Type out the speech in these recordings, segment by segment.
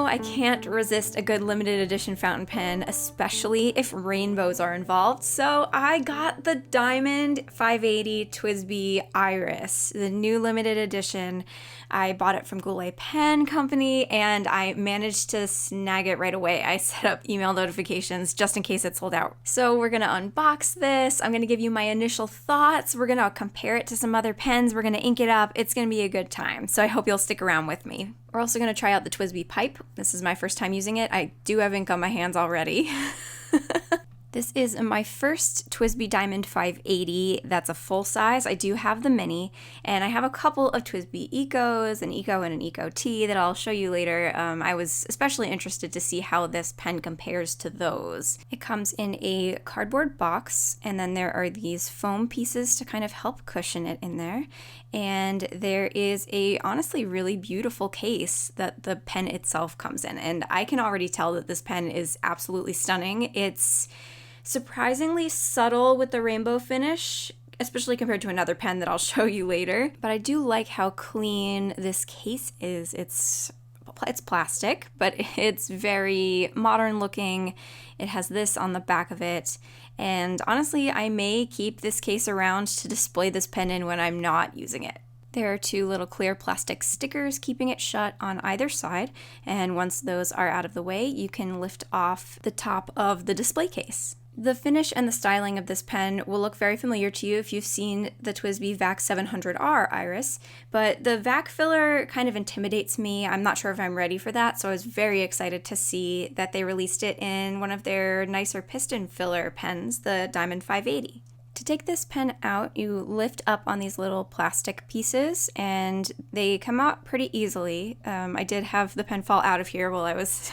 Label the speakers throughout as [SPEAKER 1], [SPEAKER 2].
[SPEAKER 1] I can't resist a good limited edition fountain pen, especially if rainbows are involved. So I got the Diamond 580 TWSBI Iris, the new limited edition. I bought it from Goulet Pen Company and I managed to snag it right away. I set up email notifications just in case it sold out. So we're gonna unbox this. I'm gonna give you my initial thoughts. We're gonna compare it to some other pens. We're gonna ink it up. It's gonna be a good time. So I hope you'll stick around with me. We're also gonna try out the TWSBI Pipe. This is my first time using it. I do have ink on my hands already. This is my first TWSBI Diamond 580 that's a full size. I do have the mini, and I have a couple of TWSBI Ecos, an Eco and an Eco T that I'll show you later. I was especially interested to see how this pen compares to those. It comes in a cardboard box, and then there are these foam pieces to kind of help cushion it in there. And there is a honestly really beautiful case that the pen itself comes in, and I can already tell that this pen is absolutely stunning. It's surprisingly subtle with the rainbow finish, especially compared to another pen that I'll show you later. But I do like how clean this case is. It's plastic, but it's very modern looking. It has this on the back of it. And honestly, I may keep this case around to display this pen in when I'm not using it. There are two little clear plastic stickers keeping it shut on either side, and once those are out of the way, you can lift off the top of the display case. The finish and the styling of this pen will look very familiar to you if you've seen the TWSBI VAC 700R Iris, but the VAC filler kind of intimidates me. I'm not sure if I'm ready for that, so I was very excited to see that they released it in one of their nicer piston filler pens, the Diamond 580. To take this pen out, you lift up on these little plastic pieces and they come out pretty easily. I did have the pen fall out of here while I was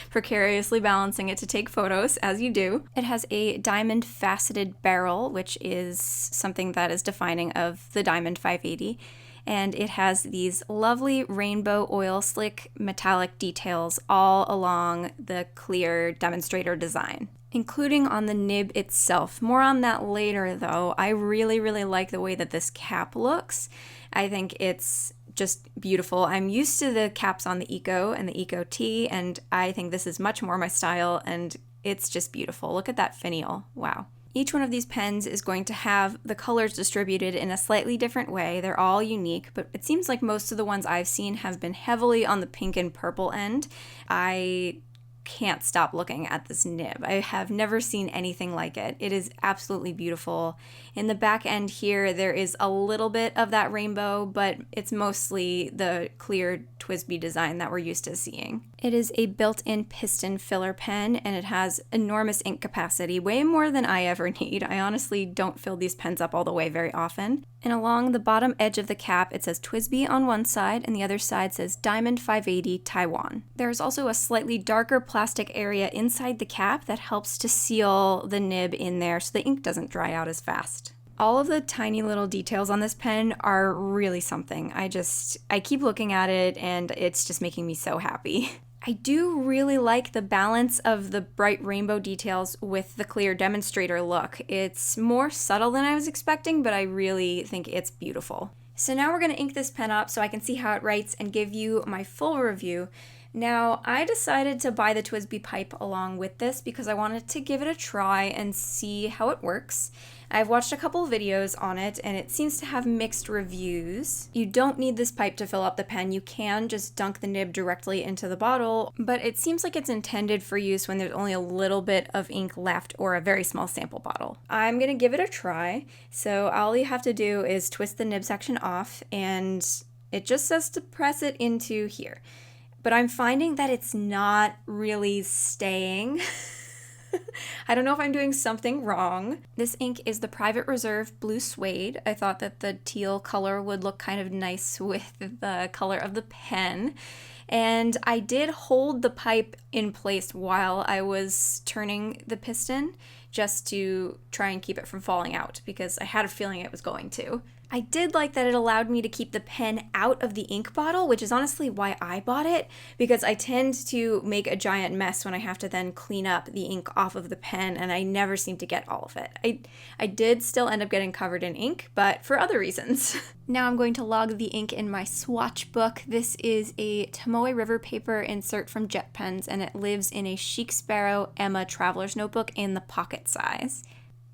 [SPEAKER 1] precariously balancing it to take photos, as you do. It has a diamond faceted barrel, which is something that is defining of the Diamond 580. And it has these lovely rainbow oil slick metallic details all along the clear demonstrator design, including on the nib itself. More on that later though. I really like the way that this cap looks. I think it's just beautiful. I'm used to the caps on the Eco and the Eco T, and I think this is much more my style, and it's just beautiful. Look at that finial. Wow. Each one of these pens is going to have the colors distributed in a slightly different way. They're all unique, but it seems like most of the ones I've seen have been heavily on the pink and purple end. I can't stop looking at this nib. I have never seen anything like it. It is absolutely beautiful. In the back end here, there is a little bit of that rainbow, but it's mostly the clear TWSBI design that we're used to seeing. It is a built-in piston filler pen, and it has enormous ink capacity, way more than I ever need. I honestly don't fill these pens up all the way very often. And along the bottom edge of the cap, it says TWSBI on one side, and the other side says Diamond 580 Taiwan. There's also a slightly darker plastic area inside the cap that helps to seal the nib in there so the ink doesn't dry out as fast. All of the tiny little details on this pen are really something. I keep looking at it and it's just making me so happy. I do really like the balance of the bright rainbow details with the clear demonstrator look. It's more subtle than I was expecting, but I really think it's beautiful. So now we're going to ink this pen up so I can see how it writes and give you my full review. Now, I decided to buy the TWSBI Pipe along with this because I wanted to give it a try and see how it works. I've watched a couple videos on it and it seems to have mixed reviews. You don't need this pipe to fill up the pen. You can just dunk the nib directly into the bottle, but it seems like it's intended for use when there's only a little bit of ink left or a very small sample bottle. I'm gonna give it a try. So all you have to do is twist the nib section off and it just says to press it into here. But I'm finding that it's not really staying. I don't know if I'm doing something wrong. This ink is the Private Reserve Blue Suede. I thought that the teal color would look kind of nice with the color of the pen. And I did hold the pipe in place while I was turning the piston just to try and keep it from falling out because I had a feeling it was going to. I did like that it allowed me to keep the pen out of the ink bottle, which is honestly why I bought it, because I tend to make a giant mess when I have to then clean up the ink off of the pen, and I never seem to get all of it. I did still end up getting covered in ink, but for other reasons. Now I'm going to log the ink in my swatch book. This is a Tomoe River paper insert from Jet Pens, and it lives in a Chic Sparrow Emma Traveler's Notebook in the pocket size.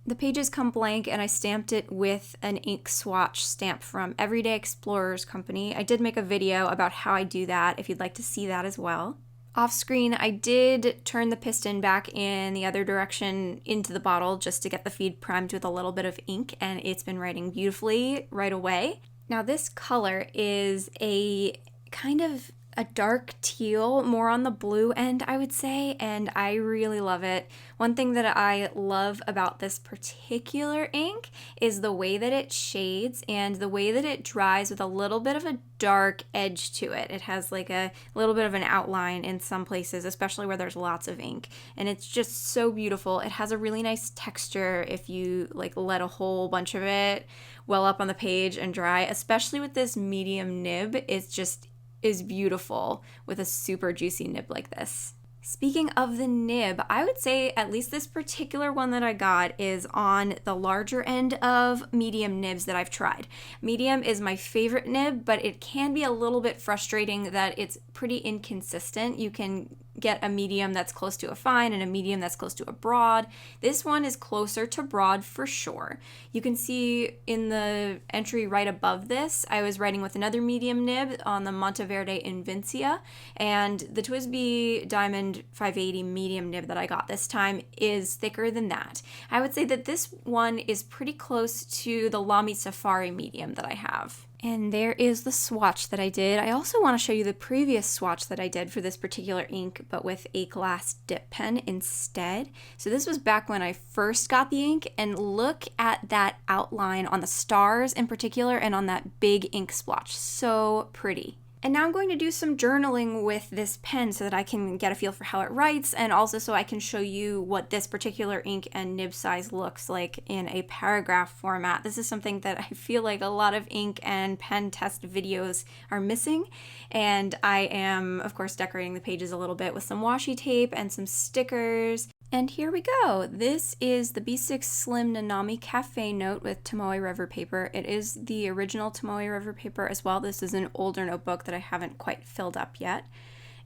[SPEAKER 1] The pages come blank, and I stamped it with an ink swatch stamp from Everyday Explorers Company. I did make a video about how I do that if you'd like to see that as well. Off screen, I did turn the piston back in the other direction into the bottle just to get the feed primed with a little bit of ink, and it's been writing beautifully right away. Now this color is a kind of a dark teal, more on the blue end, I would say, and I really love it. One thing that I love about this particular ink is the way that it shades and the way that it dries with a little bit of a dark edge to it. It has like a little bit of an outline in some places, especially where there's lots of ink, and it's just so beautiful. It has a really nice texture if you like let a whole bunch of it well up on the page and dry, especially with this medium nib. It's just is beautiful with a super juicy nib like this. Speaking of the nib, I would say at least this particular one that I got is on the larger end of medium nibs that I've tried. Medium is my favorite nib, but it can be a little bit frustrating that it's pretty inconsistent. You can get a medium that's close to a fine and a medium that's close to a broad. This one is closer to broad for sure. You can see in the entry right above this, I was writing with another medium nib on the Monteverde Invincia, and the TWSBI Diamond 580 medium nib that I got this time is thicker than that. I would say that this one is pretty close to the Lamy Safari medium that I have. And there is the swatch that I did. I also want to show you the previous swatch that I did for this particular ink, but with a glass dip pen instead. So this was back when I first got the ink, and look at that outline on the stars in particular and on that big ink splotch. So pretty. And now I'm going to do some journaling with this pen so that I can get a feel for how it writes, and also so I can show you what this particular ink and nib size looks like in a paragraph format. This is something that I feel like a lot of ink and pen test videos are missing, and I am, of course, decorating the pages a little bit with some washi tape and some stickers. And here we go. This is the B6 Slim Nanami Cafe Note with Tomoe River paper. It is the original Tomoe River paper as well. This is an older notebook that I haven't quite filled up yet.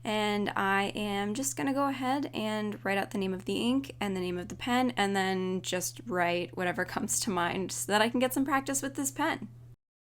[SPEAKER 1] And I am just going to go ahead and write out the name of the ink and the name of the pen, and then just write whatever comes to mind so that I can get some practice with this pen.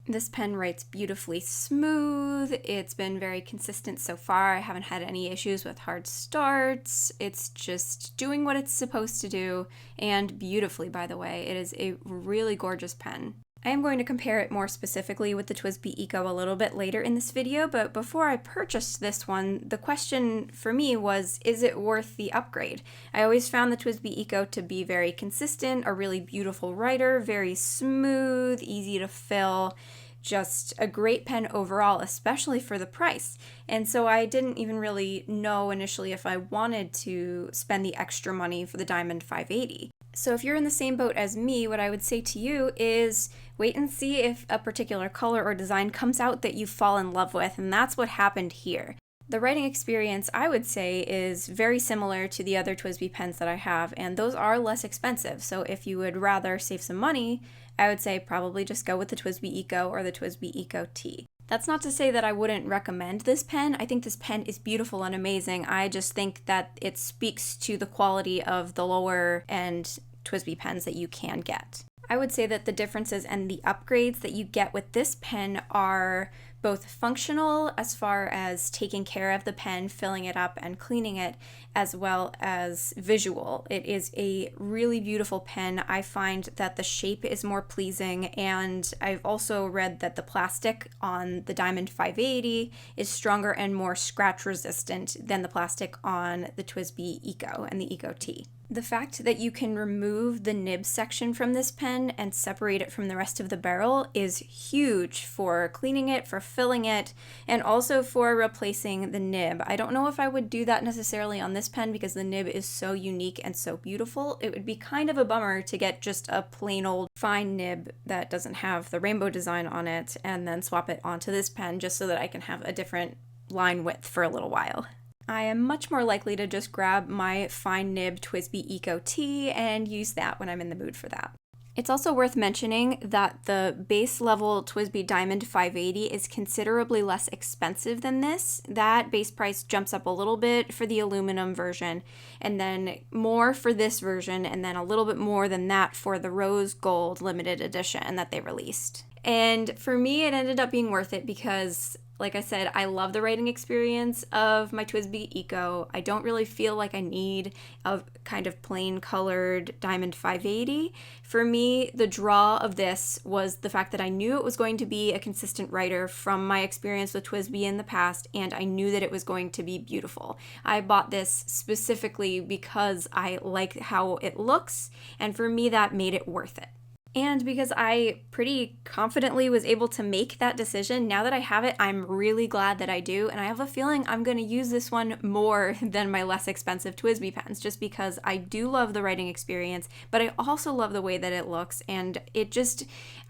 [SPEAKER 1] This pen writes beautifully smooth. It's been very consistent so far. I haven't had any issues with hard starts. It's just doing what it's supposed to do, and beautifully, by the way. It is a really gorgeous pen. I am going to compare it more specifically with the TWSBI Eco a little bit later in this video, but before I purchased this one, the question for me was, is it worth the upgrade? I always found the TWSBI Eco to be very consistent, a really beautiful writer, very smooth, easy to fill, just a great pen overall, especially for the price. And so I didn't even really know initially if I wanted to spend the extra money for the Diamond 580. So if you're in the same boat as me, what I would say to you is wait and see if a particular color or design comes out that you fall in love with, and that's what happened here. The writing experience, I would say, is very similar to the other TWSBI pens that I have, and those are less expensive. So if you would rather save some money, I would say probably just go with the TWSBI Eco or the TWSBI Eco T. That's not to say that I wouldn't recommend this pen. I think this pen is beautiful and amazing. I just think that it speaks to the quality of the lower end TWSBI pens that you can get. I would say that the differences and the upgrades that you get with this pen are both functional as far as taking care of the pen, filling it up and cleaning it, as well as visual. It is a really beautiful pen. I find that the shape is more pleasing, and I've also read that the plastic on the Diamond 580 is stronger and more scratch resistant than the plastic on the TWSBI Eco and the Eco T. The fact that you can remove the nib section from this pen and separate it from the rest of the barrel is huge for cleaning it, for filling it and also for replacing the nib. I don't know if I would do that necessarily on this pen because the nib is so unique and so beautiful. It would be kind of a bummer to get just a plain old fine nib that doesn't have the rainbow design on it and then swap it onto this pen just so that I can have a different line width for a little while. I am much more likely to just grab my fine nib TWSBI Eco T and use that when I'm in the mood for that. It's also worth mentioning that the base level TWSBI Diamond 580 is considerably less expensive than this. That base price jumps up a little bit for the aluminum version, and then more for this version, and then a little bit more than that for the rose gold limited edition that they released. And for me, it ended up being worth it because, like I said, I love the writing experience of my TWSBI Eco. I don't really feel like I need a kind of plain colored Diamond 580. For me, the draw of this was the fact that I knew it was going to be a consistent writer from my experience with TWSBI in the past, and I knew that it was going to be beautiful. I bought this specifically because I like how it looks, and for me that made it worth it. And because I pretty confidently was able to make that decision, now that I have it, I'm really glad that I do. And I have a feeling I'm going to use this one more than my less expensive TWSBI pens, just because I do love the writing experience, but I also love the way that it looks. And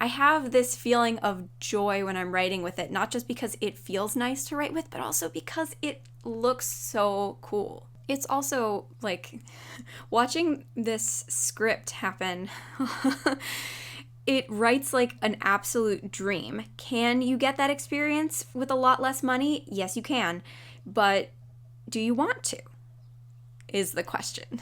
[SPEAKER 1] I have this feeling of joy when I'm writing with it, not just because it feels nice to write with, but also because it looks so cool. It's also like watching this script happen. It writes like an absolute dream. Can you get that experience with a lot less money? Yes, you can. But do you want to? Is the question.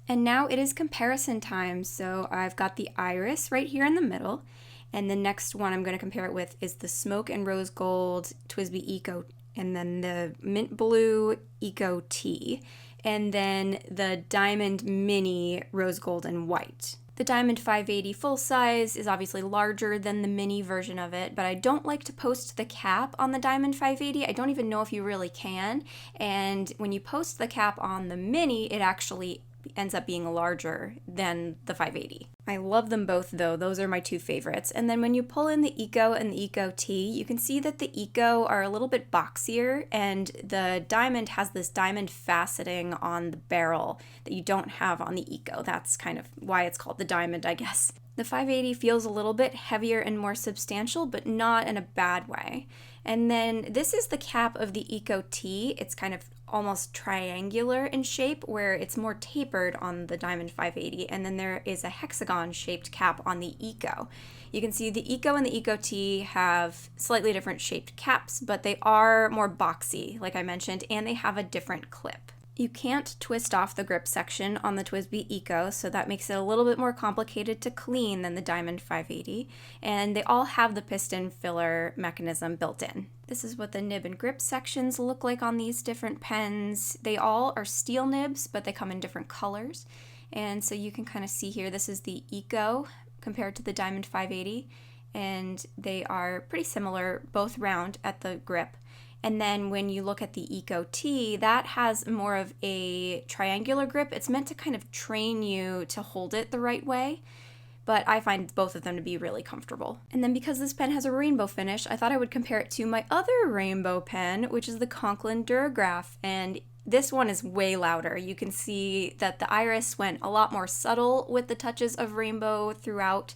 [SPEAKER 1] And now it is comparison time. So I've got the iris right here in the middle. And the next one I'm going to compare it with is the smoke and rose gold TWSBI Eco, and then the mint blue Eco T, and then the diamond mini rose gold and white. The diamond 580 full size is obviously larger than the mini version of it, but I don't like to post the cap on the diamond 580. I don't even know if you really can. And when you post the cap on the mini, it actually ends up being larger than the 580. I love them both though. Those are my two favorites. And then when you pull in the Eco and the Eco T, you can see that the Eco are a little bit boxier, and the diamond has this diamond faceting on the barrel that you don't have on the Eco. That's kind of why it's called the diamond, I guess. The 580 feels a little bit heavier and more substantial, but not in a bad way. And then this is the cap of the Eco T. It's kind of almost triangular in shape, where it's more tapered on the Diamond 580, and then there is a hexagon-shaped cap on the Eco. You can see the Eco and the Eco T have slightly different shaped caps, but they are more boxy, like I mentioned, and they have a different clip. You can't twist off the grip section on the TWSBI Eco, so that makes it a little bit more complicated to clean than the Diamond 580, and they all have the piston filler mechanism built in. This is what the nib and grip sections look like on these different pens. They all are steel nibs, but they come in different colors, and so you can kind of see here, this is the Eco compared to the Diamond 580, and they are pretty similar, both round at the grip. And then when you look at the Eco T, that has more of a triangular grip. It's meant to kind of train you to hold it the right way, but I find both of them to be really comfortable. And then because this pen has a rainbow finish, I thought I would compare it to my other rainbow pen, which is the Conklin Duragraph, and this one is way louder. You can see that the iris went a lot more subtle with the touches of rainbow throughout,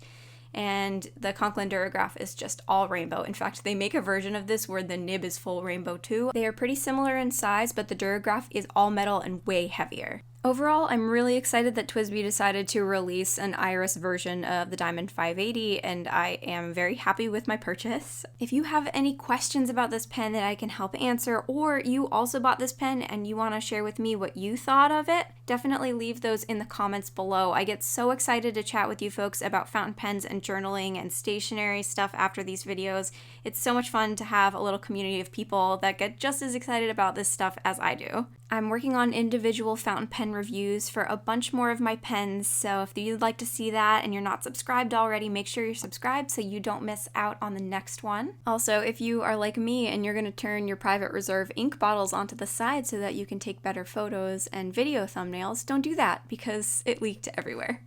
[SPEAKER 1] and the Conklin Duragraph is just all rainbow. In fact, they make a version of this where the nib is full rainbow too. They are pretty similar in size, but the Duragraph is all metal and way heavier. Overall, I'm really excited that TWSBI decided to release an iris version of the Diamond 580, and I am very happy with my purchase. If you have any questions about this pen that I can help answer, or you also bought this pen and you want to share with me what you thought of it, definitely leave those in the comments below. I get so excited to chat with you folks about fountain pens and journaling and stationery stuff after these videos. It's so much fun to have a little community of people that get just as excited about this stuff as I do. I'm working on individual fountain pen reviews for a bunch more of my pens, so if you'd like to see that and you're not subscribed already, make sure you're subscribed so you don't miss out on the next one. Also, if you are like me and you're going to turn your private reserve ink bottles onto the side so that you can take better photos and video thumbnails, don't do that because it leaked everywhere.